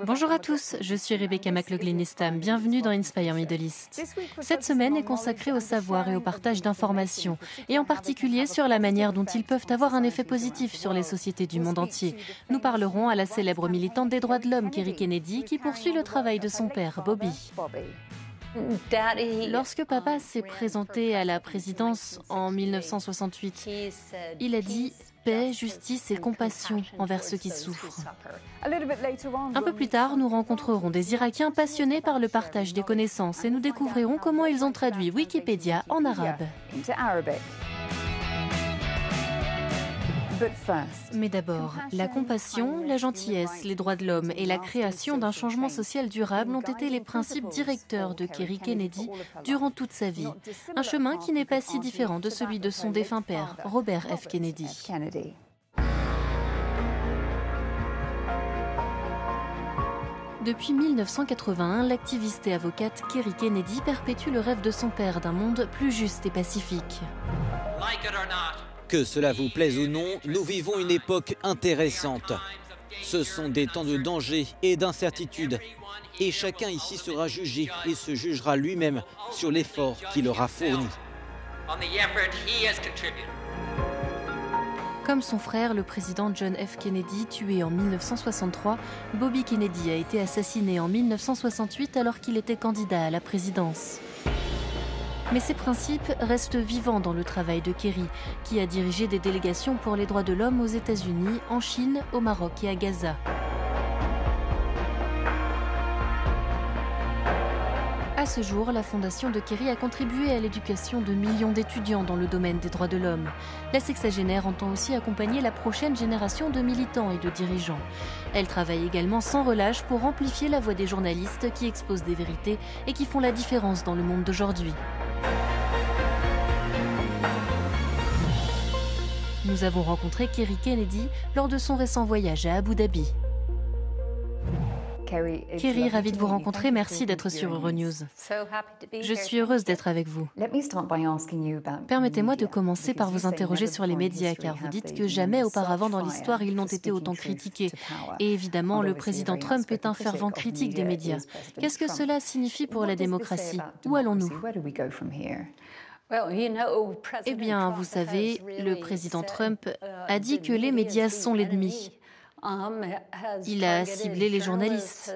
Bonjour à tous, je suis Rebecca McLaughlin-Estam, bienvenue dans Inspire Middle East. Cette semaine est consacrée au savoir et au partage d'informations, et en particulier sur la manière dont ils peuvent avoir un effet positif sur les sociétés du monde entier. Nous parlerons à la célèbre militante des droits de l'homme, Kerry Kennedy, qui poursuit le travail de son père, Bobby. Lorsque papa s'est présenté à la présidence en 1968, il a dit « paix, justice et compassion envers ceux qui souffrent ». Un peu plus tard, nous rencontrerons des Irakiens passionnés par le partage des connaissances et nous découvrirons comment ils ont traduit Wikipédia en arabe. Mais d'abord, la compassion, la gentillesse, les droits de l'homme et la création d'un changement social durable ont été les principes directeurs de Kerry Kennedy durant toute sa vie. Un chemin qui n'est pas si différent de celui de son défunt père, Robert F. Kennedy. Depuis 1981, l'activiste et avocate Kerry Kennedy perpétue le rêve de son père d'un monde plus juste et pacifique. Que cela vous plaise ou non, nous vivons une époque intéressante. Ce sont des temps de danger et d'incertitude. Et chacun ici sera jugé et se jugera lui-même sur l'effort qu'il aura fourni. Comme son frère, le président John F. Kennedy, tué en 1963, Bobby Kennedy a été assassiné en 1968 alors qu'il était candidat à la présidence. Mais ces principes restent vivants dans le travail de Kerry, qui a dirigé des délégations pour les droits de l'homme aux États-Unis, en Chine, au Maroc et à Gaza. À ce jour, la fondation de Kerry a contribué à l'éducation de millions d'étudiants dans le domaine des droits de l'homme. La sexagénaire entend aussi accompagner la prochaine génération de militants et de dirigeants. Elle travaille également sans relâche pour amplifier la voix des journalistes qui exposent des vérités et qui font la différence dans le monde d'aujourd'hui. Nous avons rencontré Kerry Kennedy lors de son récent voyage à Abu Dhabi. Kerry, ravie de vous rencontrer. Merci d'être sur Euronews. Je suis heureuse d'être avec vous. Permettez-moi de commencer par vous interroger sur les médias, car vous dites que jamais auparavant dans l'histoire ils n'ont été autant critiqués. Et évidemment, le président Trump est un fervent critique des médias. Qu'est-ce que cela signifie pour la démocratie? Où allons-nous? Eh bien, vous savez, le président Trump a dit que les médias sont l'ennemi. Il a ciblé les journalistes.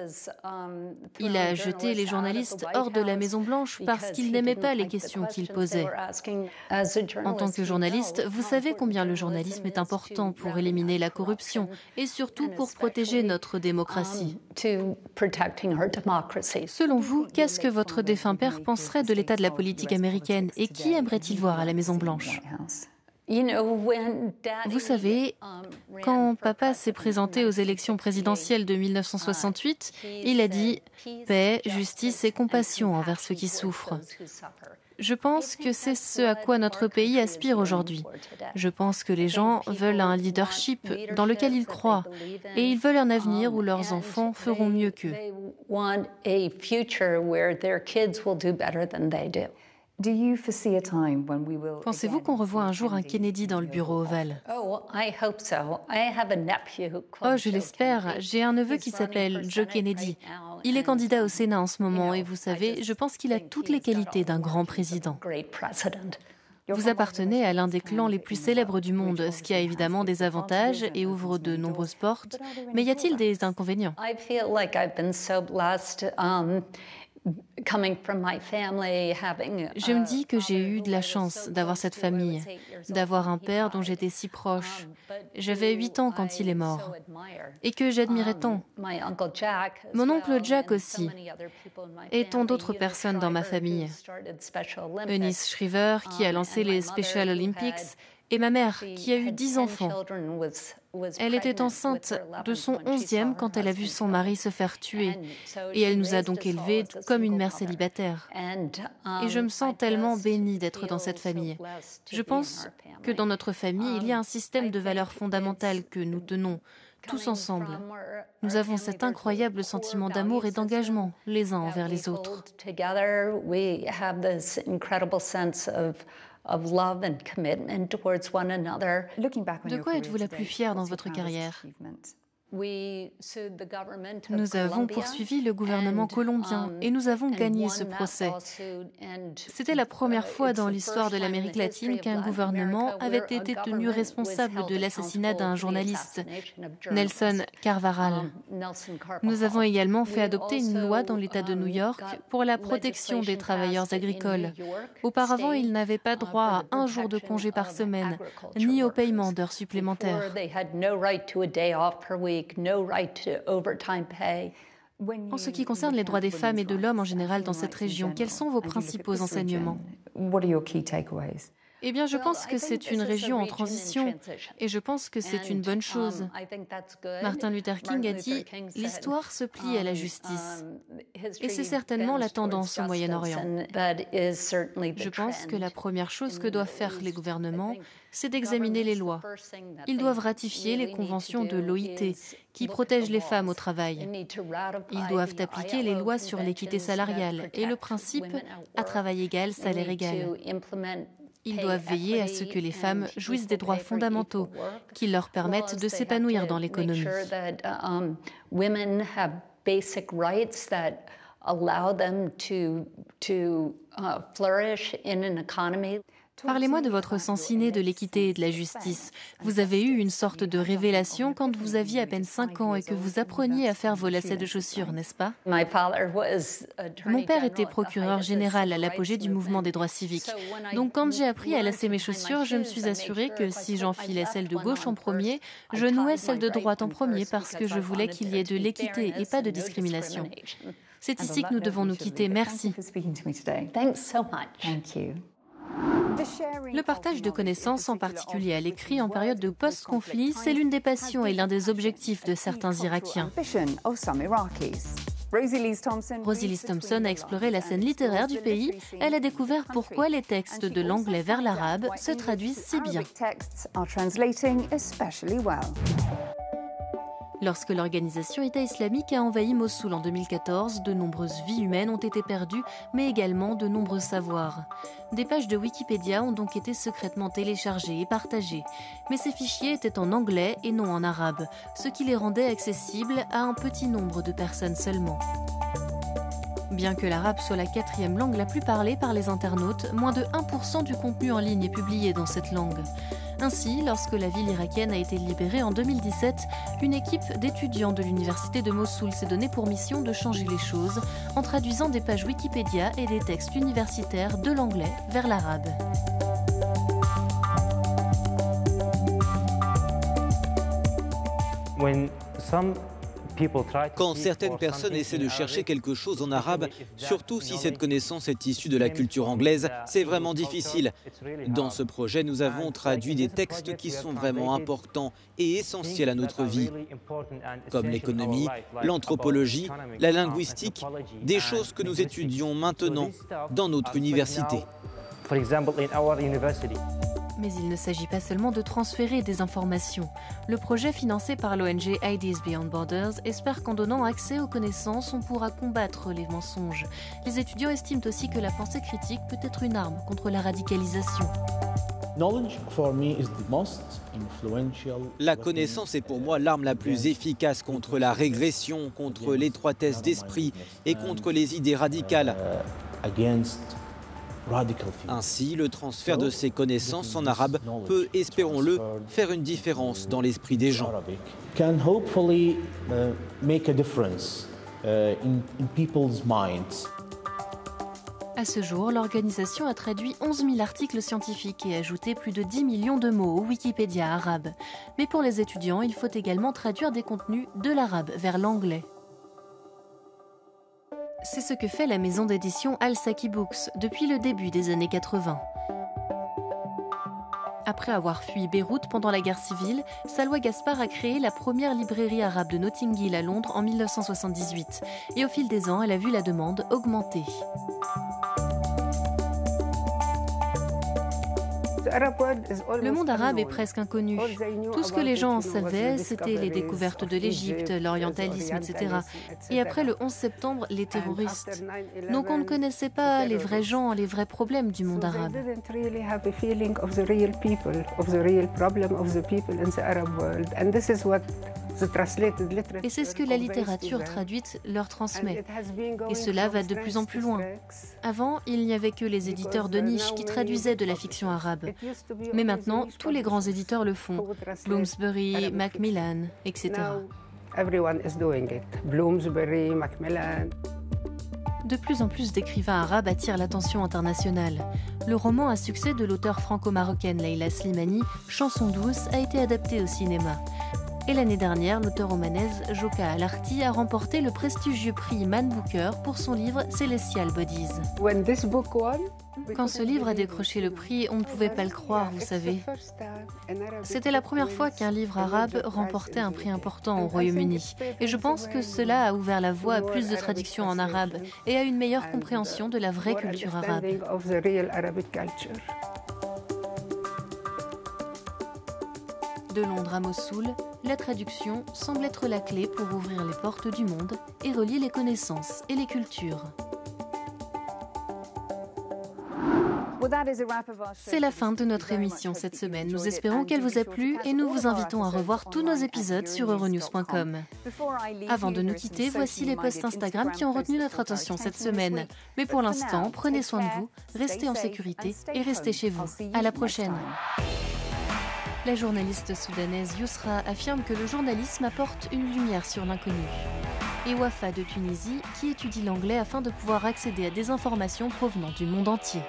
Il a jeté les journalistes hors de la Maison-Blanche parce qu'il n'aimait pas les questions qu'ils posaient. En tant que journaliste, vous savez combien le journalisme est important pour éliminer la corruption et surtout pour protéger notre démocratie. Selon vous, qu'est-ce que votre défunt père penserait de l'état de la politique américaine et qui aimerait-il voir à la Maison-Blanche? Vous savez, quand papa s'est présenté aux élections présidentielles de 1968, il a dit « paix, justice et compassion envers ceux qui souffrent ». Je pense que c'est ce à quoi notre pays aspire aujourd'hui. Je pense que les gens veulent un leadership dans lequel ils croient et ils veulent un avenir où leurs enfants feront mieux qu'eux. Pensez-vous qu'on revoit un jour un Kennedy dans le bureau ovale? Oh, je l'espère. J'ai un neveu qui s'appelle Joe Kennedy. Il est candidat au Sénat en ce moment et vous savez, je pense qu'il a toutes les qualités d'un grand président. Vous appartenez à l'un des clans les plus célèbres du monde, ce qui a évidemment des avantages et ouvre de nombreuses portes. Mais y a-t-il des inconvénients? Je me dis que j'ai eu de la chance d'avoir cette famille, d'avoir un père dont j'étais si proche. J'avais 8 ans quand il est mort et que j'admirais tant. Mon oncle Jack aussi et tant d'autres personnes dans ma famille. Eunice Shriver qui a lancé les Special Olympics et ma mère qui a eu 10 enfants. Elle était enceinte de son 11e quand elle a vu son mari se faire tuer. Et elle nous a donc élevés comme une mère célibataire. Et je me sens tellement bénie d'être dans cette famille. Je pense que dans notre famille, il y a un système de valeurs fondamentales que nous tenons tous ensemble. Nous avons cet incroyable sentiment d'amour et d'engagement les uns envers les autres. De quoi êtes-vous la plus fière dans votre carrière? Nous avons poursuivi le gouvernement colombien et nous avons gagné ce procès. C'était la première fois dans l'histoire de l'Amérique latine qu'un gouvernement avait été tenu responsable de l'assassinat d'un journaliste, Nelson Carvajal. Nous avons également fait adopter une loi dans l'État de New York pour la protection des travailleurs agricoles. Auparavant, ils n'avaient pas droit à un jour de congé par semaine, ni au paiement d'heures supplémentaires. En ce qui concerne les droits des femmes et de l'homme en général dans cette région, quels sont vos principaux enseignements? Eh bien, je pense que c'est une région en transition et je pense que c'est une bonne chose. Martin Luther King a dit « L'histoire se plie à la justice ». Et c'est certainement la tendance au Moyen-Orient. Je pense que la première chose que doivent faire les gouvernements, c'est d'examiner les lois. Ils doivent ratifier les conventions de l'OIT qui protègent les femmes au travail. Ils doivent appliquer les lois sur l'équité salariale et le principe « à travail égal, salaire égal ». Ils doivent veiller à ce que les femmes jouissent des droits fondamentaux qui leur permettent de s'épanouir dans l'économie. Parlez-moi de votre sens inné de l'équité et de la justice. Vous avez eu une sorte de révélation quand vous aviez à peine 5 ans et que vous appreniez à faire vos lacets de chaussures, n'est-ce pas? Mon père était procureur général à l'apogée du mouvement des droits civiques. Donc quand j'ai appris à lacer mes chaussures, je me suis assurée que si j'enfilais celle de gauche en premier, je nouais celle de droite en premier parce que je voulais qu'il y ait de l'équité et pas de discrimination. C'est ici que nous devons nous quitter. Merci. Le partage de connaissances, en particulier à l'écrit en période de post-conflit, c'est l'une des passions et l'un des objectifs de certains Irakiens. Rosie Liz Thompson a exploré la scène littéraire du pays. Elle a découvert pourquoi les textes de l'anglais vers l'arabe se traduisent si bien. Lorsque l'organisation État islamique a envahi Mossoul en 2014, de nombreuses vies humaines ont été perdues, mais également de nombreux savoirs. Des pages de Wikipédia ont donc été secrètement téléchargées et partagées, mais ces fichiers étaient en anglais et non en arabe, ce qui les rendait accessibles à un petit nombre de personnes seulement. Bien que l'arabe soit la 4e langue la plus parlée par les internautes, moins de 1% du contenu en ligne est publié dans cette langue. Ainsi, lorsque la ville irakienne a été libérée en 2017, une équipe d'étudiants de l'université de Mossoul s'est donnée pour mission de changer les choses en traduisant des pages Wikipédia et des textes universitaires de l'anglais vers l'arabe. Quand certaines personnes essaient de chercher quelque chose en arabe, surtout si cette connaissance est issue de la culture anglaise, c'est vraiment difficile. Dans ce projet, nous avons traduit des textes qui sont vraiment importants et essentiels à notre vie, comme l'économie, l'anthropologie, la linguistique, des choses que nous étudions maintenant dans notre université. Mais il ne s'agit pas seulement de transférer des informations. Le projet financé par l'ONG Ideas Beyond Borders espère qu'en donnant accès aux connaissances, on pourra combattre les mensonges. Les étudiants estiment aussi que la pensée critique peut être une arme contre la radicalisation. La connaissance est pour moi l'arme la plus efficace contre la régression, contre l'étroitesse d'esprit et contre les idées radicales. Ainsi, le transfert de ces connaissances en arabe peut, espérons-le, faire une différence dans l'esprit des gens. À ce jour, l'organisation a traduit 11 000 articles scientifiques et ajouté plus de 10 millions de mots au Wikipédia arabe. Mais pour les étudiants, il faut également traduire des contenus de l'arabe vers l'anglais. C'est ce que fait la maison d'édition Al-Saki Books depuis le début des années 80. Après avoir fui Beyrouth pendant la guerre civile, Salwa Gaspar a créé la première librairie arabe de Notting Hill à Londres en 1978. Et au fil des ans, elle a vu la demande augmenter. Le monde arabe est presque inconnu. Tout ce que les gens en savaient, c'était les découvertes de l'Égypte, l'orientalisme, etc. Et après le 11 septembre, les terroristes. Donc on ne connaissait pas les vrais gens, les vrais problèmes du monde arabe. Et c'est ce que la littérature traduite leur transmet. Et cela va de plus en plus loin. Avant, il n'y avait que les éditeurs de niche qui traduisaient de la fiction arabe. Mais maintenant, tous les grands éditeurs le font. Bloomsbury, Macmillan, etc. De plus en plus d'écrivains arabes attirent l'attention internationale. Le roman à succès de l'auteure franco-marocaine Leila Slimani, Chanson douce, a été adapté au cinéma. Et l'année dernière, l'auteure omanaise Joka Alarti a remporté le prestigieux prix Man Booker pour son livre Celestial Bodies. Quand ce livre a décroché le prix, on ne pouvait pas le croire, vous savez. C'était la première fois qu'un livre arabe remportait un prix important au Royaume-Uni. Et je pense que cela a ouvert la voie à plus de traductions en arabe et à une meilleure compréhension de la vraie culture arabe. De Londres à Mossoul, la traduction semble être la clé pour ouvrir les portes du monde et relier les connaissances et les cultures. C'est la fin de notre émission cette semaine. Nous espérons qu'elle vous a plu et nous vous invitons à revoir tous nos épisodes sur euronews.com. Avant de nous quitter, voici les posts Instagram qui ont retenu notre attention cette semaine. Mais pour l'instant, prenez soin de vous, restez en sécurité et restez chez vous. À la prochaine. La journaliste soudanaise Yousra affirme que le journalisme apporte une lumière sur l'inconnu. Et Wafa de Tunisie qui étudie l'anglais afin de pouvoir accéder à des informations provenant du monde entier.